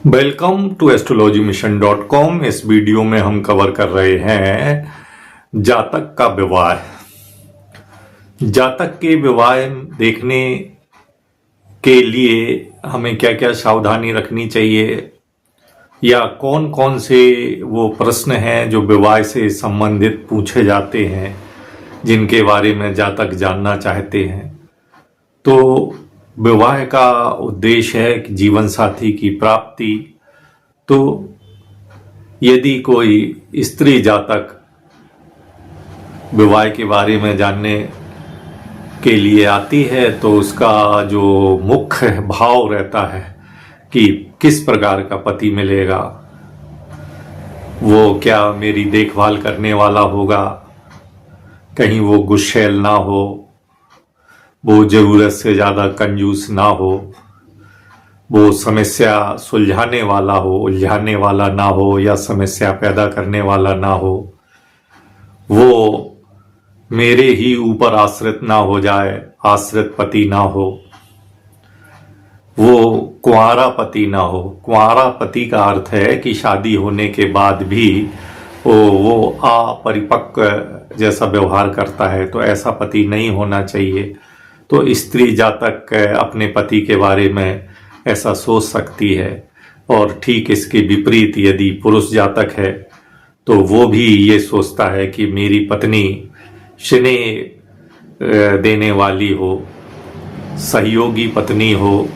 Welcome to astrologymission.com। इस video में हम कवर कर रहे हैं जातक का विवाह। जातक के विवाह देखने के लिए हमें क्या क्या सावधानी रखनी चाहिए या कौन कौन से वो प्रश्न हैं जो विवाह से संबंधित पूछे जाते हैं जिनके बारे में जातक जानना चाहते हैं। तो विवाह का उद्देश्य है कि जीवन साथी की प्राप्ति। तो यदि कोई स्त्री जातक विवाह के बारे में जानने के लिए आती है तो उसका जो मुख्य भाव रहता है कि किस प्रकार का पति मिलेगा, वो क्या मेरी देखभाल करने वाला होगा, कहीं वो गुस्सैल ना हो, वो ज़रूरत से ज़्यादा कंजूस ना हो, वो समस्या सुलझाने वाला हो, उलझाने वाला ना हो या समस्या पैदा करने वाला ना हो, वो मेरे ही ऊपर आश्रित ना हो जाए, आश्रित पति ना हो, वो कुंवारा पति ना हो। कुंवारा पति का अर्थ है कि शादी होने के बाद भी वो अपरिपक्व जैसा व्यवहार करता है, तो ऐसा पति नहीं होना चाहिए। तो स्त्री जातक अपने पति के बारे में ऐसा सोच सकती है। और ठीक इसके विपरीत यदि पुरुष जातक है तो वो भी ये सोचता है कि मेरी पत्नी स्नेह देने वाली हो, सहयोगी पत्नी हो,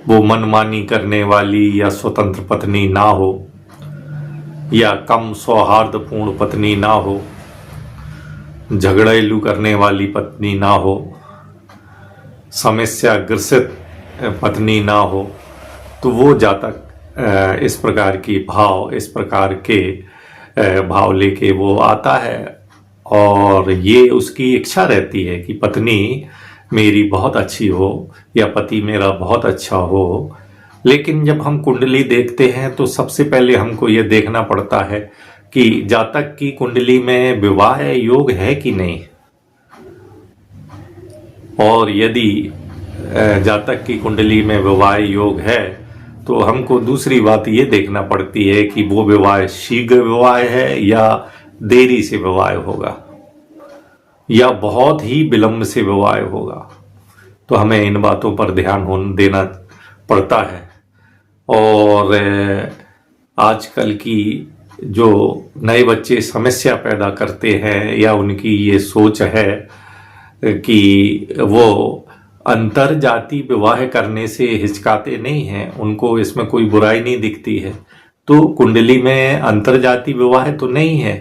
वो मनमानी करने वाली या स्वतंत्र पत्नी ना हो या कम सौहार्दपूर्ण पत्नी ना हो, झगड़ेलू करने वाली पत्नी ना हो, समस्या ग्रसित पत्नी ना हो। तो वो जातक इस प्रकार के भाव लेके वो आता है और ये उसकी इच्छा रहती है कि पत्नी मेरी बहुत अच्छी हो या पति मेरा बहुत अच्छा हो। लेकिन जब हम कुंडली देखते हैं तो सबसे पहले हमको ये देखना पड़ता है कि जातक की कुंडली में विवाह योग है कि नहीं। और यदि जातक की कुंडली में विवाह योग है तो हमको दूसरी बात ये देखना पड़ती है कि वो विवाह शीघ्र विवाह है या देरी से विवाह होगा या बहुत ही विलंब से विवाह होगा। तो हमें इन बातों पर ध्यान देना पड़ता है। और आजकल की जो नए बच्चे समस्या पैदा करते हैं या उनकी ये सोच है कि वो अंतर जाति विवाह करने से हिचकाते नहीं हैं, उनको इसमें कोई बुराई नहीं दिखती है। तो कुंडली में अंतर जाति विवाह तो नहीं है।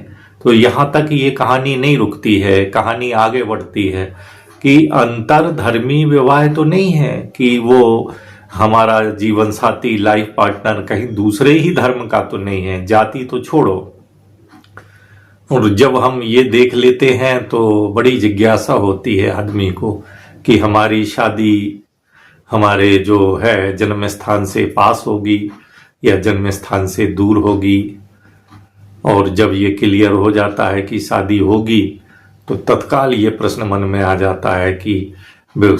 तो यहाँ तक ये कहानी नहीं रुकती है, कहानी आगे बढ़ती है कि अंतर धर्मी विवाह तो नहीं है कि वो हमारा जीवन साथी लाइफ पार्टनर कहीं दूसरे ही धर्म का तो नहीं है, जाति तो छोड़ो। और जब हम ये देख लेते हैं तो बड़ी जिज्ञासा होती है आदमी को कि हमारी शादी हमारे जो है जन्म स्थान से पास होगी या जन्म स्थान से दूर होगी। और जब ये क्लियर हो जाता है कि शादी होगी तो तत्काल ये प्रश्न मन में आ जाता है कि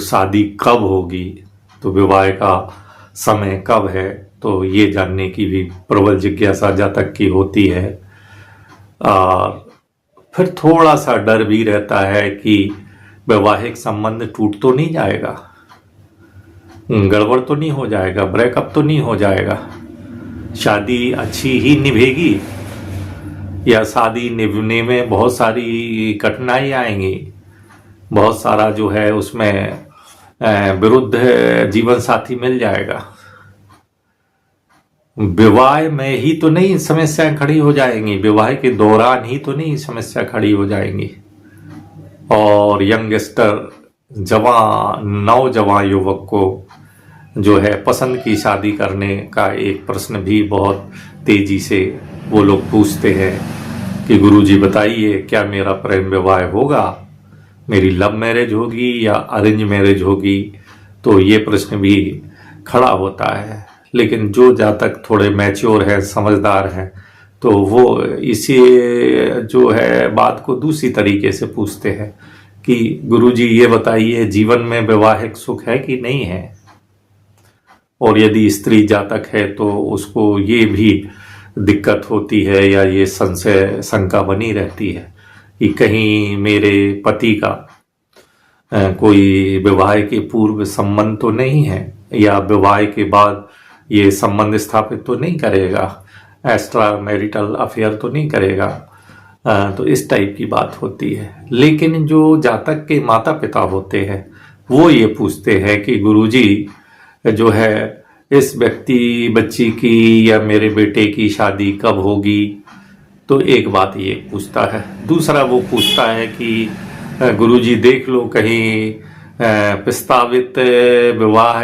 शादी कब होगी, तो विवाह का समय कब है। तो ये जानने की भी प्रबल जिज्ञासा जातक की होती है। और फिर थोड़ा सा डर भी रहता है कि वैवाहिक संबंध टूट तो नहीं जाएगा, गड़बड़ तो नहीं हो जाएगा, ब्रेकअप तो नहीं हो जाएगा, शादी अच्छी ही निभेगी या शादी निभने में बहुत सारी कठिनाई आएंगी, बहुत सारा जो है उसमें विरुद्ध जीवन साथी मिल जाएगा। विवाह में ही तो नहीं समस्याएं खड़ी हो जाएंगी, विवाह के दौरान ही तो नहीं समस्या खड़ी हो जाएंगी। और यंगस्टर नौजवान युवक को जो है पसंद की शादी करने का एक प्रश्न भी बहुत तेजी से वो लोग पूछते हैं कि गुरुजी बताइए क्या मेरा प्रेम विवाह होगा, मेरी लव मैरिज होगी या अरेंज मैरिज होगी। तो ये प्रश्न भी खड़ा होता है। लेकिन जो जातक थोड़े मैच्योर हैं, समझदार हैं, तो वो इसी जो है बात को दूसरी तरीके से पूछते हैं कि गुरुजी ये बताइए जीवन में वैवाहिक सुख है कि नहीं है। और यदि स्त्री जातक है तो उसको ये भी दिक्कत होती है या ये संशय शंका बनी रहती है कि कहीं मेरे पति का कोई विवाह के पूर्व संबंध तो नहीं है या विवाह के बाद ये संबंध स्थापित तो नहीं करेगा, एक्स्ट्रा मैरिटल अफेयर तो नहीं करेगा। तो इस टाइप की बात होती है। लेकिन जो जातक के माता पिता होते हैं वो ये पूछते हैं कि गुरुजी जो है इस व्यक्ति बच्ची की या मेरे बेटे की शादी कब होगी। तो एक बात ये पूछता है। दूसरा वो पूछता है कि गुरुजी देख लो कहीं प्रस्तावित विवाह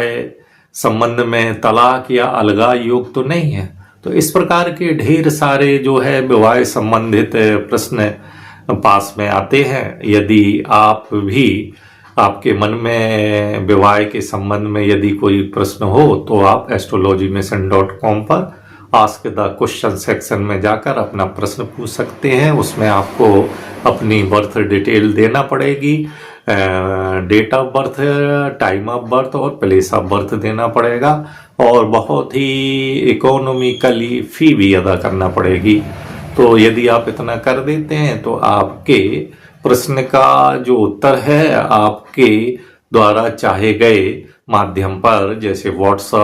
संबंध में तलाक या अलगाव योग तो नहीं है। तो इस प्रकार के ढेर सारे जो है विवाह संबंधित प्रश्न पास में आते हैं। यदि आप भी आपके मन में विवाह के संबंध में यदि कोई प्रश्न हो तो आप astrologymission.com पर आस्क द क्वेश्चन सेक्शन में जाकर अपना प्रश्न पूछ सकते हैं। उसमें आपको अपनी बर्थ डिटेल देना पड़ेगी, date of birth, time of birth और प्लेस ऑफ बर्थ देना पड़ेगा और बहुत ही इकोनॉमिकली फी भी अदा करना पड़ेगी। तो यदि आप इतना कर देते हैं तो आपके प्रश्न का जो उत्तर है आपके द्वारा चाहे गए माध्यम पर जैसे व्हाट्सएप